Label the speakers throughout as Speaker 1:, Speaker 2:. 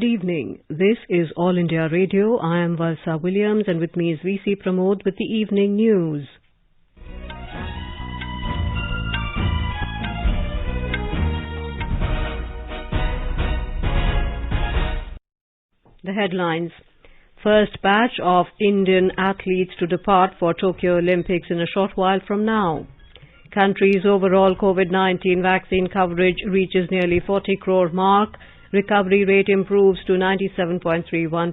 Speaker 1: Good evening. This is All India Radio. I am Valsa Williams and with me is VC Pramod with the evening news. The headlines. First batch of Indian athletes to depart for Tokyo Olympics in a short while from now. Country's overall COVID-19 vaccine coverage reaches nearly 40 crore mark. Recovery rate improves to 97.31%.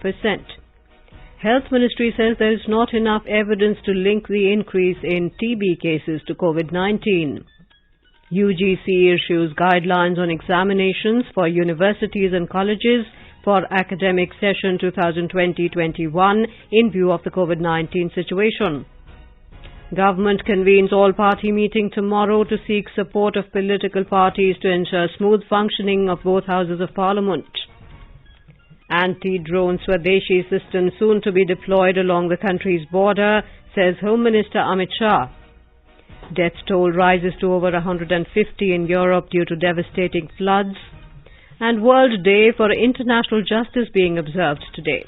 Speaker 1: Health Ministry says there is not enough evidence to link the increase in TB cases to COVID-19. UGC issues guidelines on examinations for universities and colleges for academic session 2020-21 in view of the COVID-19 situation. Government convenes all-party meeting tomorrow to seek support of political parties to ensure smooth functioning of both houses of parliament. Anti-drone Swadeshi system soon to be deployed along the country's border, says Home Minister Amit Shah. Death toll rises to over 150 in Europe due to devastating floods. And World Day for International Justice being observed today.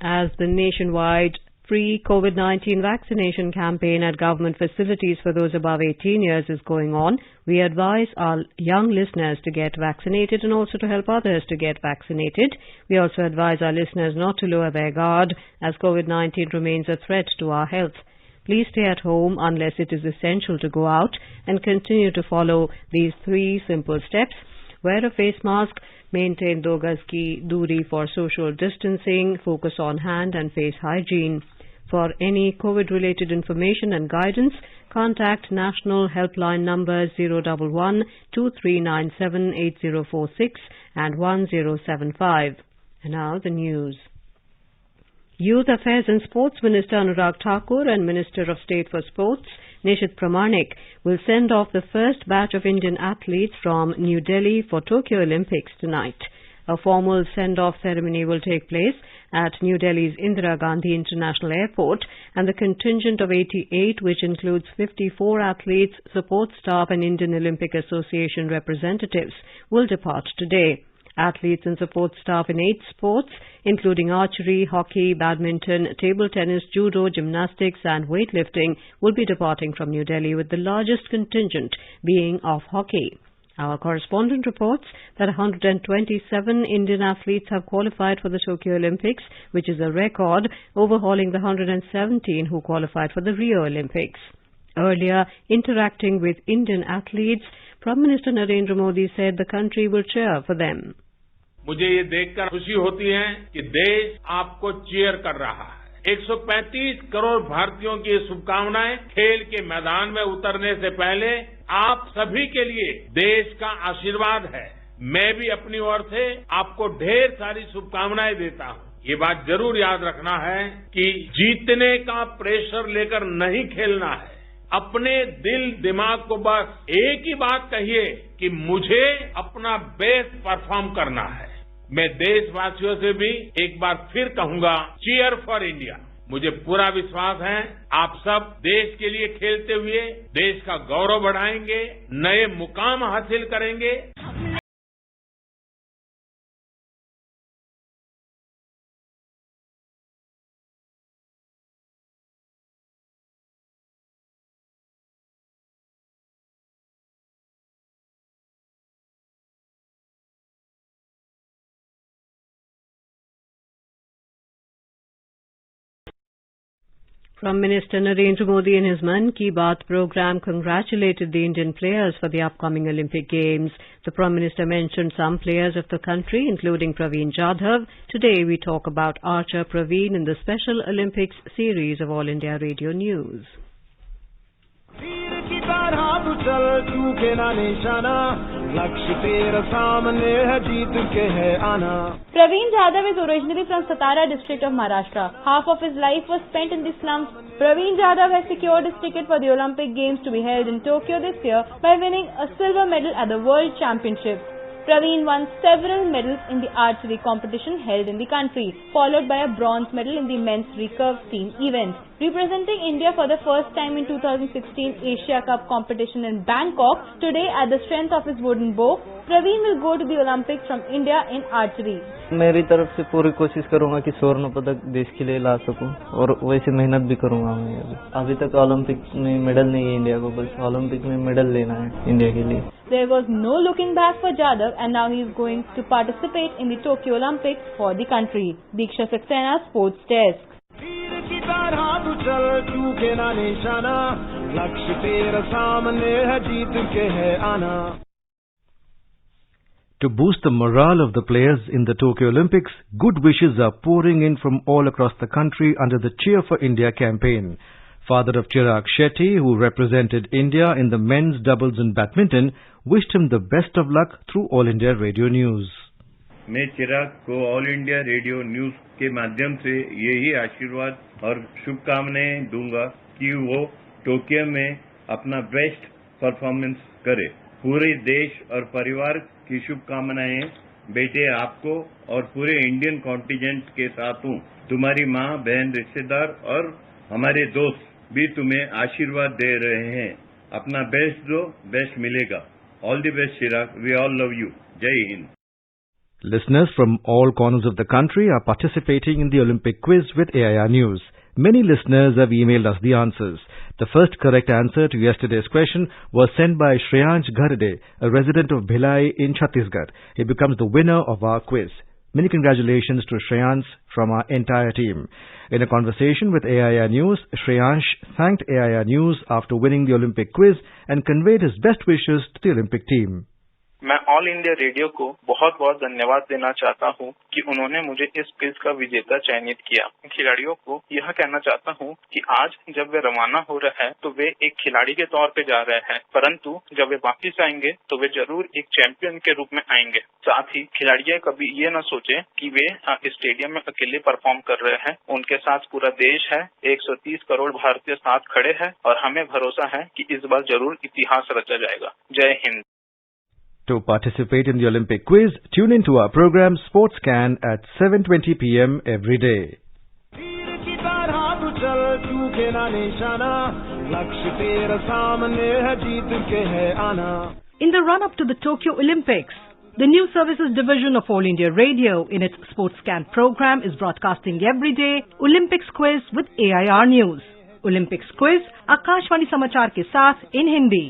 Speaker 1: As the nationwide free COVID-19 vaccination campaign at government facilities for those above 18 years is going on, we advise our young listeners to get vaccinated and also to help others to get vaccinated. We also advise our listeners not to lower their guard as COVID-19 remains a threat to our health. Please stay at home unless it is essential to go out and continue to follow these 3 simple steps. Wear a face mask, maintain 2 gaz ki duri for social distancing, focus on hand and face hygiene. For any COVID-related information and guidance, contact national helpline numbers 011 2397 8046 and 1075. And now the news. Youth Affairs and Sports Minister Anurag Thakur and Minister of State for Sports Nishit Pramanik will send off the first batch of Indian athletes from New Delhi for Tokyo Olympics tonight. A formal send-off ceremony will take place at New Delhi's Indira Gandhi International Airport, and the contingent of 88, which includes 54 athletes, support staff and Indian Olympic Association representatives, will depart today. Athletes and support staff in 8 sports, including archery, hockey, badminton, table tennis, judo, gymnastics and weightlifting, will be departing from New Delhi, with the largest contingent being of hockey. Our correspondent reports that 127 Indian athletes have qualified for the Tokyo Olympics, which is a record, overhauling the 117 who qualified for the Rio Olympics. Earlier, interacting with Indian athletes, Prime Minister Narendra Modi said the country will cheer for them.
Speaker 2: मुझे ये देखकर खुशी होती है कि देश आपको cheer कर रहा है। 135 करोड़ भारतीयों की शुभकामनाएं खेल के मैदान में उतरने से पहले आप सभी के लिए देश का आशीर्वाद है। मैं भी अपनी ओर से आपको ढेर सारी शुभकामनाएं देता हूं। ये बात जरूर याद रखना है कि जीतने का प्रेशर लेकर नहीं खेलना है। अपने दिल दिमाग को बस एक ही बात कहिए कि मुझे अपना बेस्ट परफॉर्म करना है। मैं देशवासियों से भी एक बार फिर कहूंगा, चीयर फॉर इंडिया। मुझे पूरा विश्वास है आप सब देश के लिए खेलते हुए देश का गौरव बढ़ाएंगे, नए मुकाम हासिल करेंगे।
Speaker 1: Prime Minister Narendra Modi in his Mann Ki Baat program congratulated the Indian players for the upcoming Olympic Games. The Prime Minister mentioned some players of the country, including Praveen Jadhav. Today we talk about archer Praveen in the Special Olympics series of All India Radio News.
Speaker 3: Praveen Jadhav is originally from Satara district of Maharashtra. Half of his life was spent in the slums. Praveen Jadhav has secured his ticket for the Olympic Games to be held in Tokyo this year by winning a silver medal at the World Championships. Praveen won several medals in the archery competition held in the country, followed by a bronze medal in the men's recurve team event. Representing India for the first time in 2016 Asia Cup competition in Bangkok, today at the strength of his wooden bow, Praveen will go to the Olympics from India in archery.
Speaker 4: मेरी तरफ से पूरी कोशिश करूंगा कि स्वर्ण पदक देश के लिए ला सकूं और वैसे मेहनत भी करूंगा मैं। अभी तक ओलंपिक में मेडल नहीं है इंडिया को, बस ओलंपिक में मेडल लेना है इंडिया के लिए।
Speaker 3: There was no looking back for Jadhav and now he is going to participate in the Tokyo Olympics for the country. Diksha Saxena, Sports Desk.
Speaker 5: To boost the morale of the players in the Tokyo Olympics, good wishes are pouring in from all across the country under the Cheer for India campaign. Father of Chirag Shetty, who represented India in the men's doubles in badminton, wished him the best of luck through All India Radio News.
Speaker 6: मैं चिराग को all India radio news के माध्यम से यही आशीर्वाद और शुभकामनाएं दूंगा कि वो टोक्यो में अपना बेस्ट परफॉर्मेंस करे। पूरे देश और परिवार की शुभकामनाएं बेटे आपको और पूरे इंडियन कॉन्टिजेंट के साथ हूँ। तुम्हारी माँ, बहन, रिश्तेदार और हमारे दोस्त भी तुम्हें आशीर्वाद दे रहे हैं। अपना बेस्ट दो, बेस्ट मिलेगा। All the best Chirag, we all love you. जय हिंद।
Speaker 5: Listeners from all corners of the country are participating in the Olympic quiz with AIR News. Many listeners have emailed us the answers. The first correct answer to yesterday's question was sent by Shreyansh Gharde, a resident of Bhilai in Chhattisgarh. He becomes the winner of our quiz. Many congratulations to Shreyansh from our entire team. In a conversation with AIR News, Shreyansh thanked AIR News after winning the Olympic quiz and conveyed his best wishes to the Olympic team.
Speaker 7: मैं all India radio को बहुत बहुत धन्यवाद देना चाहता हूं कि उन्होंने मुझे इस क्विज का विजेता चयनित किया। खिलाड़ियों को यह कहना चाहता हूं कि आज जब वे रवाना हो रहे हैं तो वे एक खिलाड़ी के तौर पे जा रहे हैं, परंतु जब वे वापस आएंगे तो वे जरूर एक चैंपियन के रूप में आएंगे। साथ ही खिलाड़ियां कभी ये न सोचे कि वे स्टेडियम में अकेले परफॉर्म कर रहे हैं। उनके साथ पूरा देश है, 130 करोड़ भारतीय साथ खड़े हैं और हमें भरोसा है कि इस बार जरूर इतिहास रचा जाएगा। जय Hind.
Speaker 5: To participate in the Olympic quiz, tune in to our program Sports Scan at 7:20 p.m. every day.
Speaker 8: In the run-up to the Tokyo Olympics, the News Services Division of All India Radio in its Sports Scan program is broadcasting every day Olympics quiz with AIR News. Olympics quiz Akashvani समाचार के साथ in Hindi.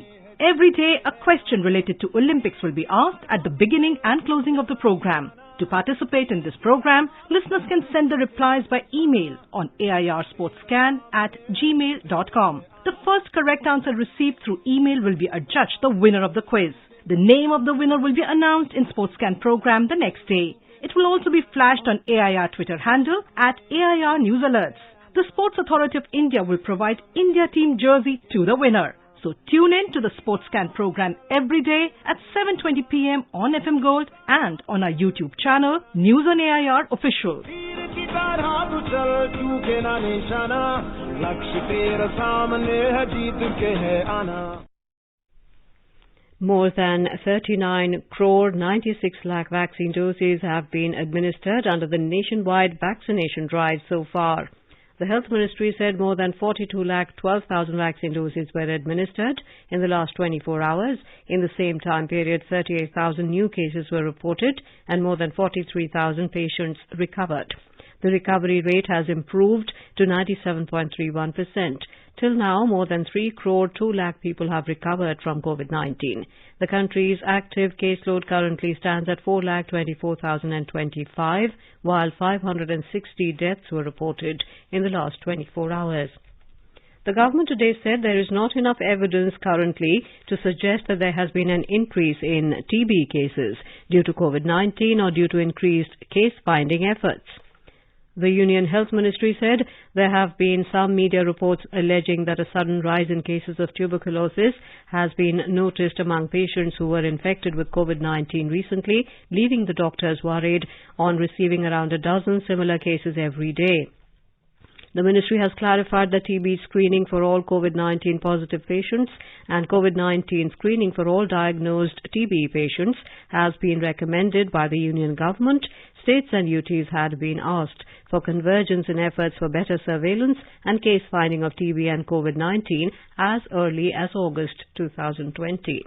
Speaker 8: Every day, a question related to Olympics will be asked at the beginning and closing of the program. To participate in this program, listeners can send the replies by email on airsportscan@gmail.com. The first correct answer received through email will be adjudged the winner of the quiz. The name of the winner will be announced in SportsScan program the next day. It will also be flashed on AIR Twitter handle @AIR News Alerts. The Sports Authority of India will provide India team jersey to the winner. So tune in to the Sports Scan program every day at 7:20 p.m. on FM Gold and on our YouTube channel, News on AIR Official.
Speaker 1: More than 39 crore 96 lakh vaccine doses have been administered under the nationwide vaccination drive so far. The Health Ministry said more than 42 lakh 12,000 vaccine doses were administered in the last 24 hours. In the same time period, 38,000 new cases were reported and more than 43,000 patients recovered. The recovery rate has improved to 97.31%. Till now, more than 3 crore 2 lakh people have recovered from COVID-19. The country's active caseload currently stands at 4,24,025, while 560 deaths were reported in the last 24 hours. The government today said there is not enough evidence currently to suggest that there has been an increase in TB cases due to COVID-19 or due to increased case-finding efforts. The Union Health Ministry said there have been some media reports alleging that a sudden rise in cases of tuberculosis has been noticed among patients who were infected with COVID-19 recently, leaving the doctors worried on receiving around a dozen similar cases every day. The ministry has clarified that TB screening for all COVID-19 positive patients and COVID-19 screening for all diagnosed TB patients has been recommended by the Union Government. States and UTs had been asked for convergence in efforts for better surveillance and case finding of TB and COVID-19 as early as August 2020.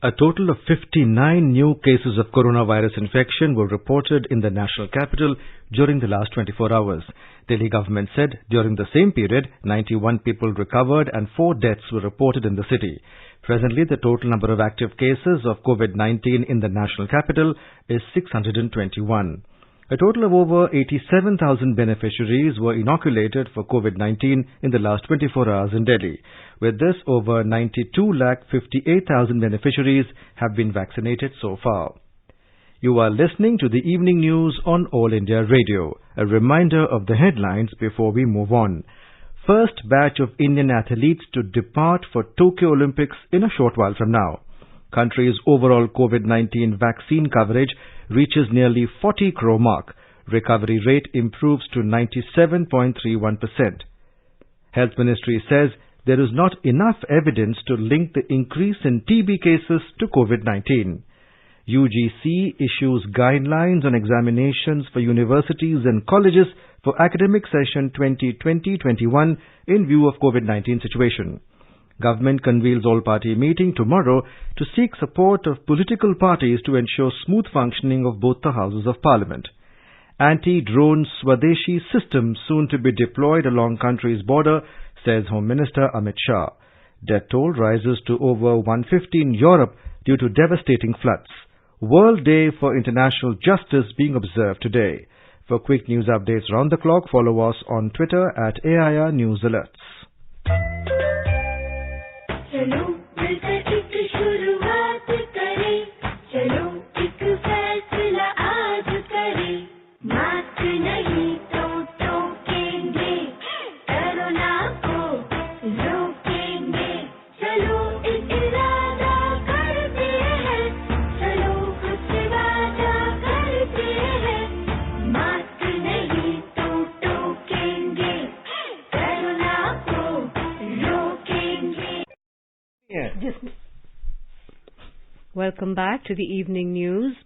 Speaker 5: A total of 59 new cases of coronavirus infection were reported in the national capital during the last 24 hours. Delhi government said during the same period, 91 people recovered and 4 deaths were reported in the city. Presently, the total number of active cases of COVID-19 in the national capital is 621. A total of over 87,000 beneficiaries were inoculated for COVID-19 in the last 24 hours in Delhi. With this, over 92,58,000 beneficiaries have been vaccinated so far. You are listening to the evening news on All India Radio. A reminder of the headlines before we move on. First batch of Indian athletes to depart for Tokyo Olympics in a short while from now. Country's overall COVID-19 vaccine coverage reaches nearly 40 crore mark. Recovery rate improves to 97.31%. Health Ministry says there is not enough evidence to link the increase in TB cases to COVID-19. UGC issues guidelines on examinations for universities and colleges for academic session 2020-21 in view of COVID-19 situation. Government convenes all-party meeting tomorrow to seek support of political parties to ensure smooth functioning of both the houses of parliament. Anti-drone Swadeshi system soon to be deployed along country's border, says Home Minister Amit Shah. Death toll rises to over 150 in Europe due to devastating floods. World Day for International Justice being observed today. For quick news updates round the clock, follow us on Twitter at AIR News Alerts.
Speaker 9: चलो मिलकर एक शुरुआत करें, चलो एक फैसला आज करें, मास्क नहीं तो टोकेंगे, कोरोना को रोकेंगे, चलो एक इरादा करते हैं, चलो खुद से वादा करते हैं, मास्क नहीं तो टोकेंगे, कोरोना को रोकेंगे.
Speaker 1: Welcome back to the evening news.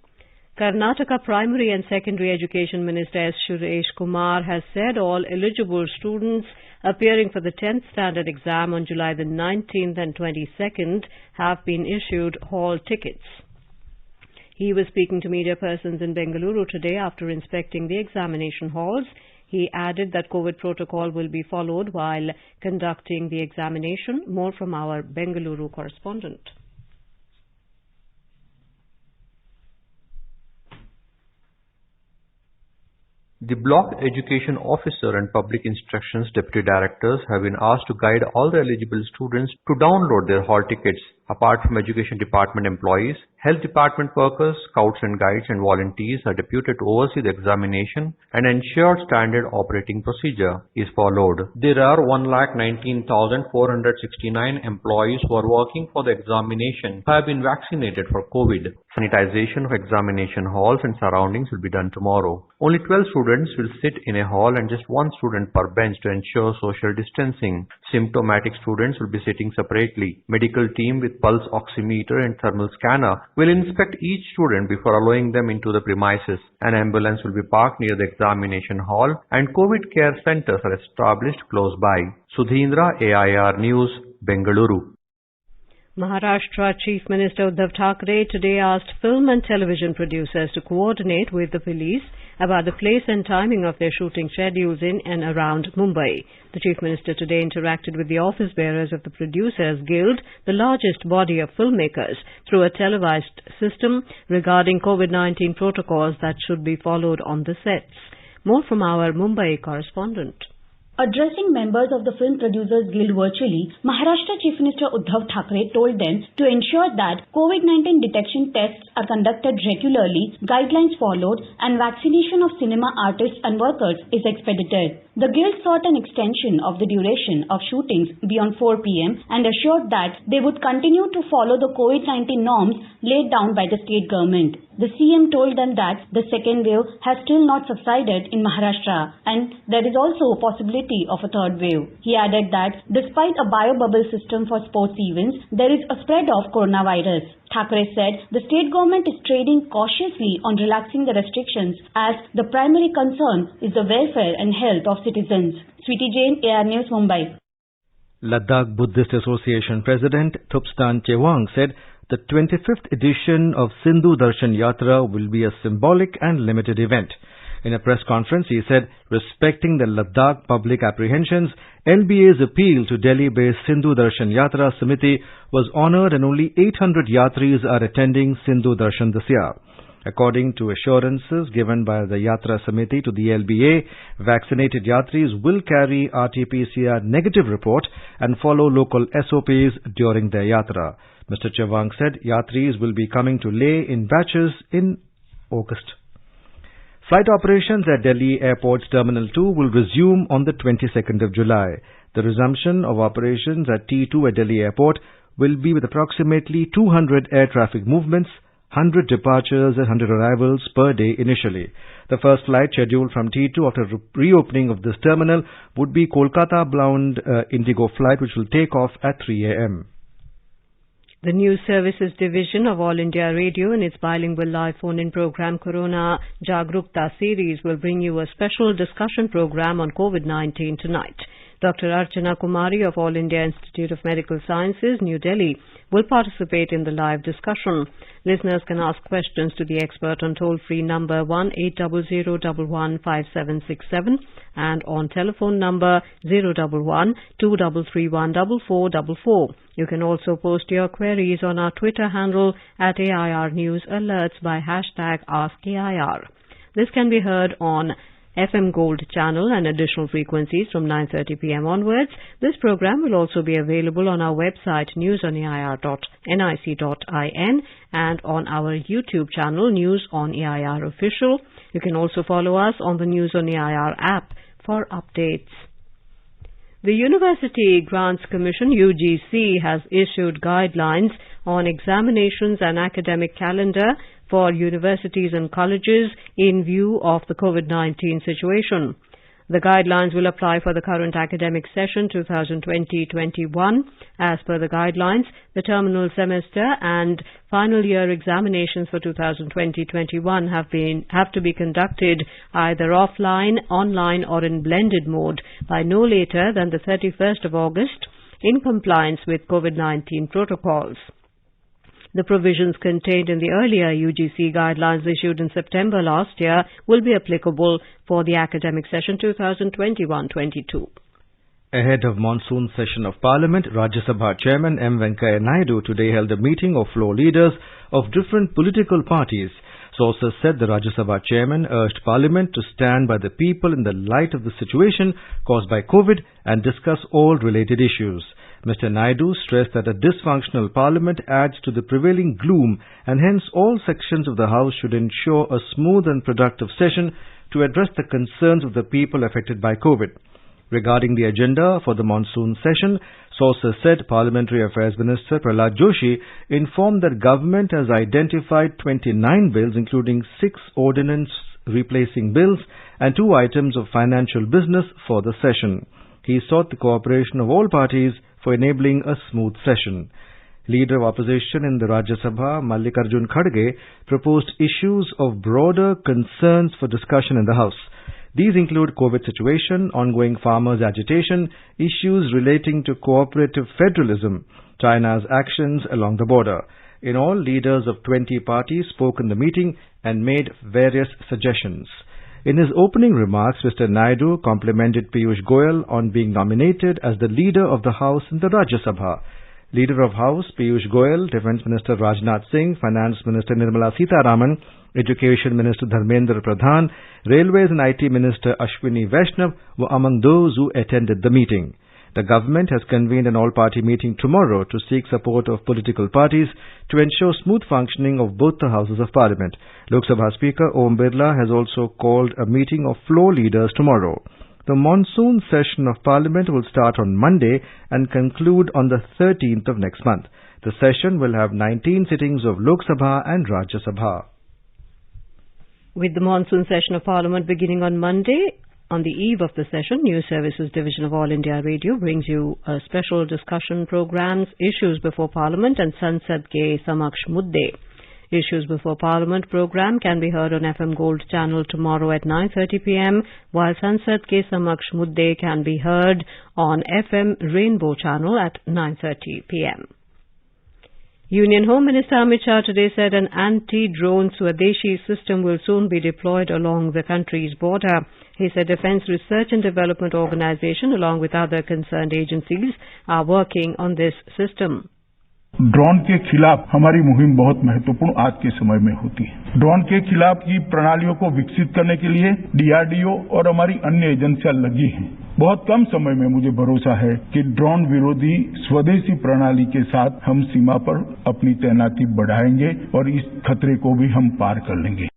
Speaker 1: Karnataka Primary and Secondary Education Minister S. Suresh Kumar has said all eligible students appearing for the 10th standard exam on July the 19th and 22nd have been issued hall tickets. He was speaking to media persons in Bengaluru today after inspecting the examination halls. He added that COVID protocol will be followed while conducting the examination. More from our Bengaluru correspondent.
Speaker 10: The Block Education Officer and Public Instructions Deputy Directors have been asked to guide all the eligible students to download their hall tickets. Apart from Education Department employees, Health Department workers, scouts and guides and volunteers are deputed to oversee the examination and ensure standard operating procedure is followed. There are 1,19,469 employees who are working for the examination who have been vaccinated for COVID. Sanitization of examination halls and surroundings will be done tomorrow. Only 12 students will sit in a hall and just one student per bench to ensure social distancing. Symptomatic students will be sitting separately. Medical team with pulse oximeter and thermal scanner will inspect each student before allowing them into the premises. An ambulance will be parked near the examination hall and COVID care centers are established close by. Sudhindra, AIR News, Bengaluru.
Speaker 1: Maharashtra Chief Minister Uddhav Thackeray today asked film and television producers to coordinate with the police about the place and timing of their shooting schedules in and around Mumbai. The Chief Minister today interacted with the office bearers of the Producers Guild, the largest body of filmmakers, through a televised system regarding COVID-19 protocols that should be followed on the sets. More from our Mumbai correspondent.
Speaker 11: Addressing members of the Film Producers Guild virtually, Maharashtra Chief Minister Uddhav Thackeray told them to ensure that COVID-19 detection tests are conducted regularly, guidelines followed, and vaccination of cinema artists and workers is expedited. The Guild sought an extension of the duration of shootings beyond 4 p.m. and assured that they would continue to follow the COVID-19 norms laid down by the state government. The CM told them that the second wave has still not subsided in Maharashtra and there is also a possibility of a third wave. He added that despite a bio-bubble system for sports events, there is a spread of coronavirus. Thackeray said the state government is trading cautiously on relaxing the restrictions as the primary concern is the welfare and health of citizens. Sweetie Jain, AR News, Mumbai.
Speaker 5: Ladakh Buddhist Association President Thupstan Chewang said the 25th edition of Sindhu Darshan Yatra will be a symbolic and limited event. In a press conference, he said, respecting the Ladakh public apprehensions, LBA's appeal to Delhi-based Sindhu Darshan Yatra Samiti was honoured and only 800 yatris are attending Sindhu Darshan this year. According to assurances given by the Yatra Samiti to the LBA, vaccinated yatris will carry RT-PCR negative report and follow local SOPs during their yatra. Mr. Chewang said yatris will be coming to Leh in batches in August. Flight operations at Delhi Airport's Terminal 2 will resume on the 22nd of July. The resumption of operations at T2 at Delhi Airport will be with approximately 200 air traffic movements, 100 departures and 100 arrivals per day initially. The first flight scheduled from T2 after reopening of this terminal would be Kolkata-bound Indigo flight which will take off at 3 a.m.
Speaker 1: The News Services Division of All India Radio in its bilingual live phone-in program Corona Jagrukta series will bring you a special discussion program on COVID-19 tonight. Dr. Archana Kumari of All India Institute of Medical Sciences, New Delhi, will participate in the live discussion. Listeners can ask questions to the expert on toll-free number 1-800-115767 and on telephone number 011-2331-4444. You can also post your queries on our Twitter handle at AIR News Alerts by hashtag AskAIR. This can be heard on FM Gold channel and additional frequencies from 9:30 p.m. onwards. This program will also be available on our website newsonair.nic.in and on our YouTube channel News on AIR Official. You can also follow us on the News on AIR app for updates. The University Grants Commission UGC has issued guidelines on examinations and academic calendar for universities and colleges in view of the COVID-19 situation. The guidelines will apply for the current academic session 2020-21. As per the guidelines, the terminal semester and final year examinations for 2020-21 have to be conducted either offline, online or in blended mode by no later than the 31st of August in compliance with COVID-19 protocols. The provisions contained in the earlier UGC guidelines issued in September last year will be applicable for the academic session 2021-22.
Speaker 5: Ahead of monsoon session of Parliament, Rajya Sabha Chairman M. Venkaiah Naidu today held a meeting of floor leaders of different political parties. Sources said the Rajya Sabha Chairman urged Parliament to stand by the people in the light of the situation caused by COVID and discuss all related issues. Mr. Naidu stressed that a dysfunctional Parliament adds to the prevailing gloom and hence all sections of the House should ensure a smooth and productive session to address the concerns of the people affected by COVID. Regarding the agenda for the monsoon session, sources said Parliamentary Affairs Minister Prahlad Joshi informed that government has identified 29 bills including 6 ordinance replacing bills and 2 items of financial business for the session. He sought the cooperation of all parties for enabling a smooth session. Leader of Opposition in the Rajya Sabha, Mallikarjun Kharge, proposed issues of broader concerns for discussion in the House. These include COVID situation, ongoing farmers' agitation, issues relating to cooperative federalism, China's actions along the border. In all, leaders of 20 parties spoke in the meeting and made various suggestions. In his opening remarks, Mr. Naidu complimented Piyush Goyal on being nominated as the leader of the House in the Rajya Sabha. Leader of House Piyush Goyal, Defence Minister Rajnath Singh, Finance Minister Nirmala Sitharaman, Education Minister Dharmendra Pradhan, Railways and IT Minister Ashwini Vaishnav were among those who attended the meeting. The government has convened an all-party meeting tomorrow to seek support of political parties to ensure smooth functioning of both the Houses of Parliament. Lok Sabha Speaker Om Birla has also called a meeting of floor leaders tomorrow. The monsoon session of Parliament will start on Monday and conclude on the 13th of next month. The session will have 19 sittings of Lok Sabha and Rajya Sabha. With the monsoon session of Parliament beginning on Monday, on the eve of the session, News Services Division of All India Radio brings you a special discussion programs, Issues Before Parliament and Sansad Ke Samaksh Mudde. Issues Before Parliament program can be heard on FM Gold channel tomorrow at 9:30 p.m, while Sansad Ke Samaksh Mudde can be heard on FM Rainbow channel at 9:30 p.m. Union Home Minister Amit Shah today said an anti-drone Swadeshi system will soon be deployed along the country's border. He said Defence Research and Development Organisation, along with other concerned agencies, are working on this system.
Speaker 12: Drone के खिलाफ हमारी मुहिम बहुत महत्वपूर्ण आज के समय में होती है। ड्रोन के खिलाफ की प्रणालियों को विकसित करने के लिए डीआरडीओ और हमारी अन्य एजेंसियां लगी हैं। बहुत कम समय में मुझे भरोसा है कि ड्रोन विरोधी स्वदेशी प्रणाली के साथ हम सीमा पर अपनी तैनाती बढ़ाएंगे और इस खतरे को भी हम पार कर लेंगे।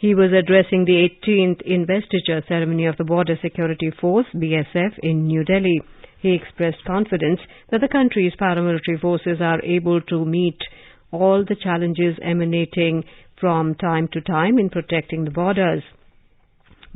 Speaker 1: He was addressing the 18th investiture ceremony of the Border Security Force, BSF, in New Delhi. He expressed confidence that the country's paramilitary forces are able to meet all the challenges emanating from time to time in protecting the borders.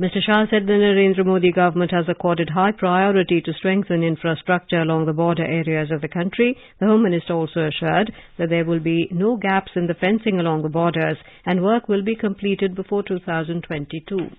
Speaker 1: Mr. Shah said the Narendra Modi government has accorded high priority to strengthen infrastructure along the border areas of the country. The Home Minister also assured that there will be no gaps in the fencing along the borders and work will be completed before 2022.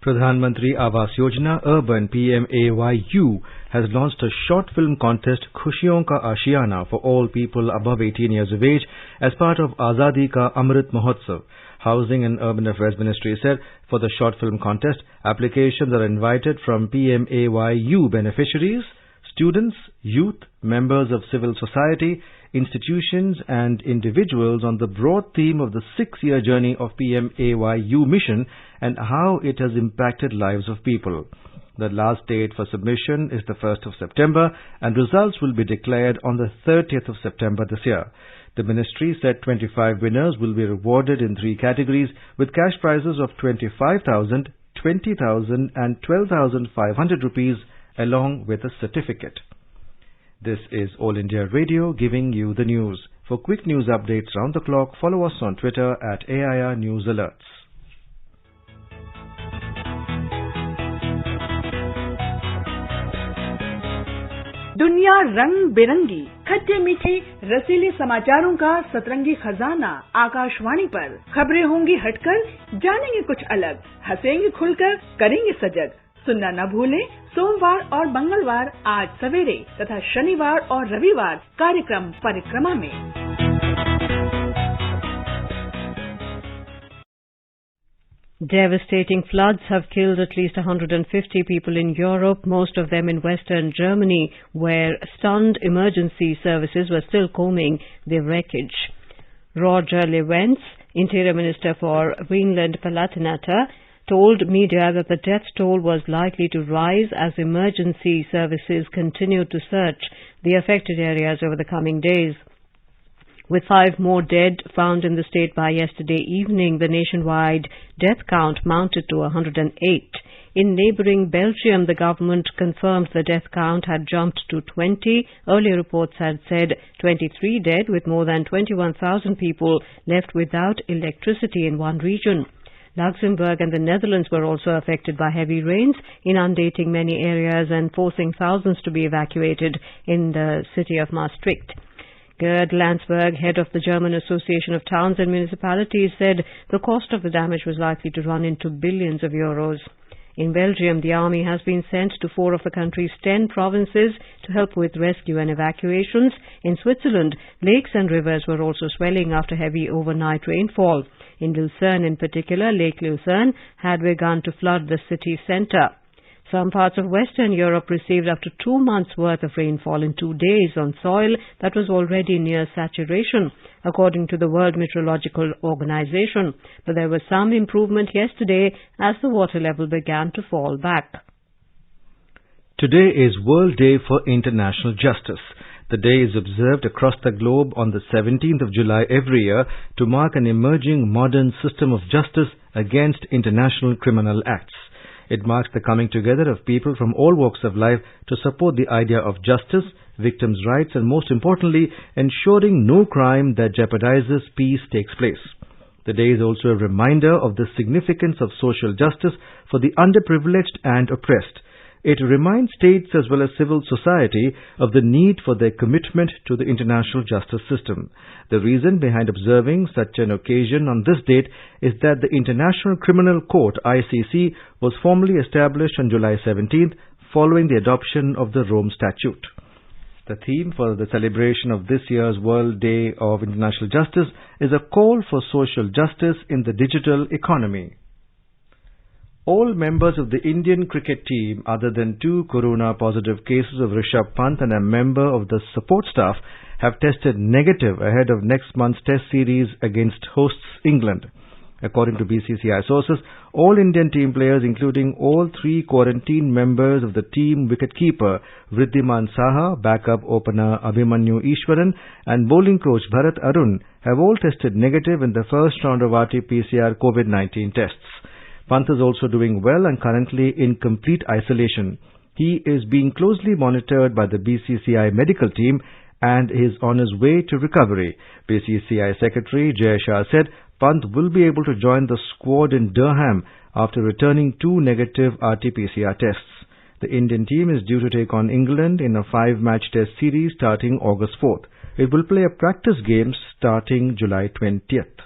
Speaker 5: Pradhan Mantri Awas Yojana Urban PMAYU has launched a short film contest Khushiyon Ka Ashiana for all people above 18 years of age as part of Azadi Ka Amrit Mahotsav. Housing and Urban Affairs Ministry said for the short film contest, applications are invited from PMAYU beneficiaries, students, youth, members of civil society, institutions and individuals on the broad theme of the 6-year journey of PMAYU mission and how it has impacted lives of people. The last date for submission is the 1st of September and results will be declared on the 30th of September this year. The ministry said 25 winners will be rewarded in 3 categories with cash prizes of 25,000, 20,000 and 12,500 rupees along with a certificate. This is All India Radio giving you the news. For quick news updates round the clock, follow us on Twitter at AIR News Alerts.
Speaker 8: दुनिया रंग बिरंगी, खट्टे मीठे रसीले समाचारों का सतरंगी खजाना आकाशवाणी पर। खबरें होंगी हटकर, जानेंगे कुछ अलग, हंसेंगे खुलकर, करेंगे सजग। सुनना न भूलें सोमवार और मंगलवार 8 सवेरे तथा शनिवार और रविवार कार्यक्रम परिक्रमा में।
Speaker 1: Devastating floods have killed at least 150 people in Europe, most of them in western Germany, where stunned emergency services were still combing the wreckage. Roger Lewens, Interior Minister for Rhineland-Palatinate, told media that the death toll was likely to rise as emergency services continued to search the affected areas over the coming days. With 5 more dead found in the state by yesterday evening, the nationwide death count mounted to 108. In neighbouring Belgium, the government confirmed the death count had jumped to 20. Earlier reports had said 23 dead, with more than 21,000 people left without electricity in one region. Luxembourg and the Netherlands were also affected by heavy rains, inundating many areas and forcing thousands to be evacuated in the city of Maastricht. Gerd Landsberg, head of the German Association of Towns and Municipalities, said the cost of the damage was likely to run into billions of euros. In Belgium, the army has been sent to 4 of the country's 10 provinces to help with rescue and evacuations. In Switzerland, lakes and rivers were also swelling after heavy overnight rainfall. In Lucerne in particular, Lake Lucerne had begun to flood the city centre. Some parts of Western Europe received up to 2 months' worth of rainfall in 2 days on soil that was already near saturation, according to the World Meteorological Organization. But there was some improvement yesterday as the water level began to fall back.
Speaker 5: Today is World Day for International Justice. The day is observed across the globe on the 17th of July every year to mark an emerging modern system of justice against international criminal acts. It marks the coming together of people from all walks of life to support the idea of justice, victims' rights, and most importantly, ensuring no crime that jeopardizes peace takes place. The day is also a reminder of the significance of social justice for the underprivileged and oppressed. It reminds states as well as civil society of the need for their commitment to the international justice system. The reason behind observing such an occasion on this date is that the International Criminal Court (ICC) was formally established on July 17th following the adoption of the Rome Statute. The theme for the celebration of this year's World Day of International Justice is a call for social justice in the digital economy. All members of the Indian cricket team, other than 2 corona-positive cases of Rishabh Pant and a member of the support staff, have tested negative ahead of next month's Test series against hosts England. According to BCCI sources, all Indian team players, including all 3 quarantined members of the team wicketkeeper Wriddhiman Saha, backup opener Abhimanyu Ishwaran, and bowling coach Bharat Arun, have all tested negative in the first round of RT-PCR COVID-19 tests. Pant is also doing well and currently in complete isolation. He is being closely monitored by the BCCI medical team and is on his way to recovery. BCCI Secretary Jay Shah said Pant will be able to join the squad in Durham after returning 2 negative RT-PCR tests. The Indian team is due to take on England in a 5-match test series starting August 4th. It will play a practice game starting July 20th.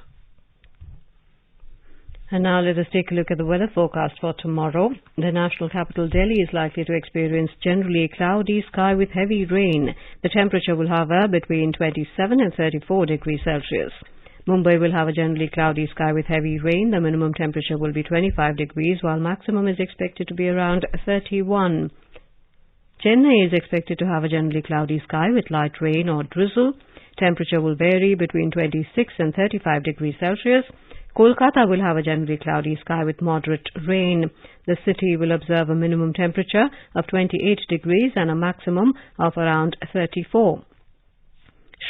Speaker 1: And now let us take a look at the weather forecast for tomorrow. The national capital Delhi is likely to experience generally cloudy sky with heavy rain. The temperature will hover between 27 and 34 degrees Celsius. Mumbai will have a generally cloudy sky with heavy rain. The minimum temperature will be 25 degrees while maximum is expected to be around 31. Chennai is expected to have a generally cloudy sky with light rain or drizzle. Temperature will vary between 26 and 35 degrees Celsius. Kolkata will have a generally cloudy sky with moderate rain. The city will observe a minimum temperature of 28 degrees and a maximum of around 34.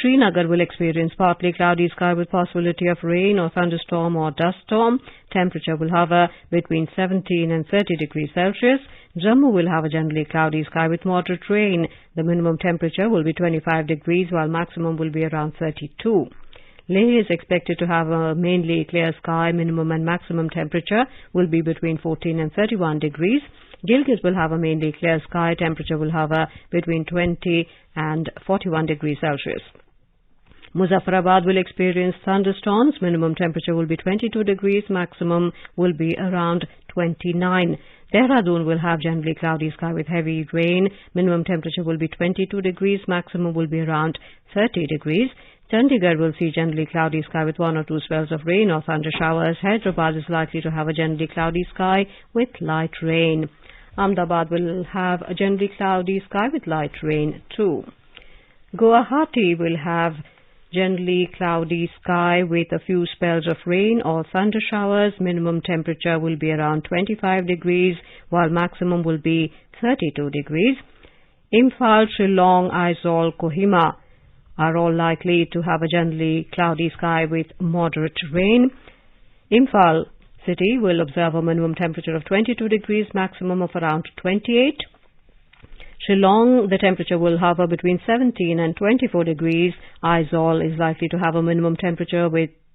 Speaker 1: Srinagar will experience partly cloudy sky with possibility of rain or thunderstorm or dust storm. Temperature will hover between 17 and 30 degrees Celsius. Jammu will have a generally cloudy sky with moderate rain. The minimum temperature will be 25 degrees while maximum will be around 32. Leh is expected to have a mainly clear sky. Minimum and maximum temperature will be between 14 and 31 degrees. Gilgit will have a mainly clear sky. Temperature will hover between 20 and 41 degrees Celsius. Muzaffarabad will experience thunderstorms. Minimum temperature will be 22 degrees. Maximum will be around 29. Dehradun will have generally cloudy sky with heavy rain. Minimum temperature will be 22 degrees. Maximum will be around 30 degrees. Chandigarh will see generally cloudy sky with 1 or 2 spells of rain or thunder showers. Hyderabad is likely to have a generally cloudy sky with light rain. Ahmedabad will have a generally cloudy sky with light rain too. Guwahati will have generally cloudy sky with a few spells of rain or thunder showers. Minimum temperature will be around 25 degrees while maximum will be 32 degrees. Imphal, Shillong, Aizawl, Kohima are all likely to have a generally cloudy sky with moderate rain. Imphal city will observe a minimum temperature of 22 degrees, maximum of around 28. Shillong, the temperature will hover between 17 and 24 degrees. Aizawl is likely to have a minimum temperature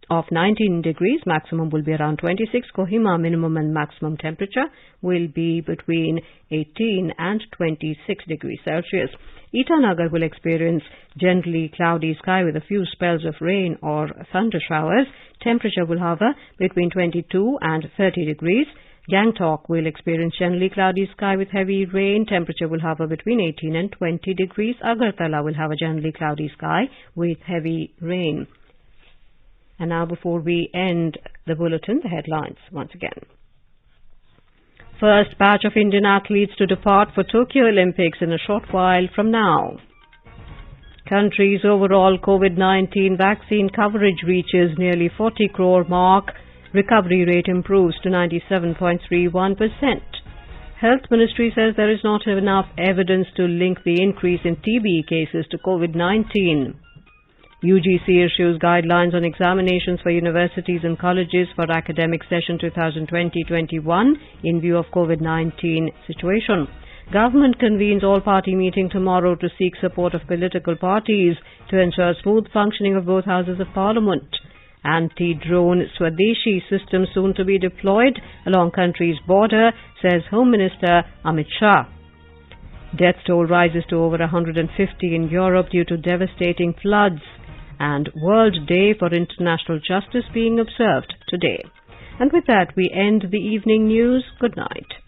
Speaker 1: of 19 degrees, maximum will be around 26. Kohima, minimum and maximum temperature will be between 18 and 26 degrees Celsius. Itanagar will experience generally cloudy sky with a few spells of rain or thunder showers. Temperature will hover between 22 and 30 degrees. Gangtok will experience generally cloudy sky with heavy rain. Temperature will hover between 18 and 20 degrees. Agartala will have a generally cloudy sky with heavy rain. And now, before we end the bulletin, the headlines once again. First batch of Indian athletes to depart for Tokyo Olympics in a short while from now. Country's overall COVID-19 vaccine coverage reaches nearly 40 crore mark. Recovery rate improves to 97.31%. Health Ministry says there is not enough evidence to link the increase in TB cases to COVID-19. UGC issues guidelines on examinations for universities and colleges for academic session 2020-21 in view of COVID-19 situation. Government convenes all-party meeting tomorrow to seek support of political parties to ensure smooth functioning of both houses of parliament. Anti-drone Swadeshi system soon to be deployed along country's border, says Home Minister Amit Shah. Death toll rises to over 150 in Europe due to devastating floods, and World Day for International Justice being observed today. And with that, we end the evening news. Good night.